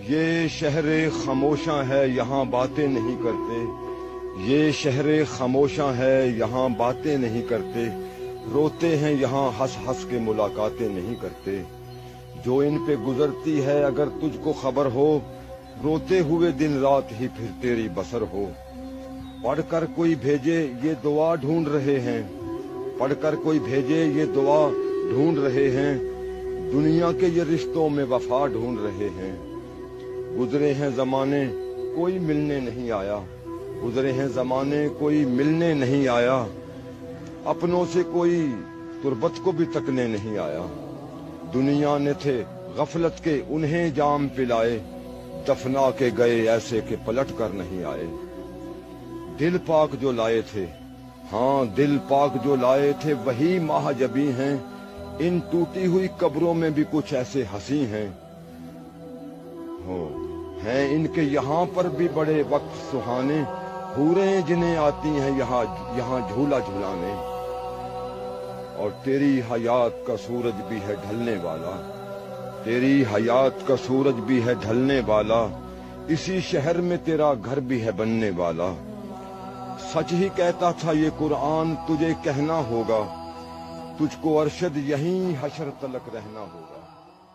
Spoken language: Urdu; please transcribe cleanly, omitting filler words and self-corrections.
یہ شہر خاموشاں ہے یہاں باتیں نہیں کرتے، یہ شہر خاموشاں ہے یہاں باتیں نہیں کرتے، روتے ہیں یہاں ہنس ہنس کے ملاقاتیں نہیں کرتے۔ جو ان پہ گزرتی ہے اگر تجھ کو خبر ہو، روتے ہوئے دن رات ہی پھر تیری بسر ہو۔ پڑھ کر کوئی بھیجے یہ دعا ڈھونڈ رہے ہیں، پڑھ کر کوئی بھیجے یہ دعا ڈھونڈ رہے ہیں، دنیا کے یہ رشتوں میں وفا ڈھونڈ رہے ہیں۔ گزرے ہیں زمانے کوئی ملنے نہیں آیا، گزرے ہیں زمانے کوئی ملنے نہیں آیا، اپنوں سے کوئی تربت کو بھی تکنے نہیں آیا۔ دنیا نے تھے غفلت کے انہیں جام پلائے، دفنا کے گئے ایسے کہ پلٹ کر نہیں آئے۔ دل پاک جو لائے تھے، ہاں دل پاک جو لائے تھے وہی ماہ جبی ہیں، ان ٹوٹی ہوئی قبروں میں بھی کچھ ایسے ہنسی ہیں ان کے یہاں پر بھی بڑے وقت سہانے، حوریں جنہیں آتی ہیں یہاں جھولا جھولانے۔ اور تیری حیات کا سورج بھی ہے ڈھلنے والا، تیری حیات کا سورج بھی ہے ڈھلنے والا، اسی شہر میں تیرا گھر بھی ہے بننے والا۔ سچ ہی کہتا تھا یہ قرآن تجھے کہنا ہوگا، تجھ کو ارشد یہیں حشر تلک رہنا ہوگا۔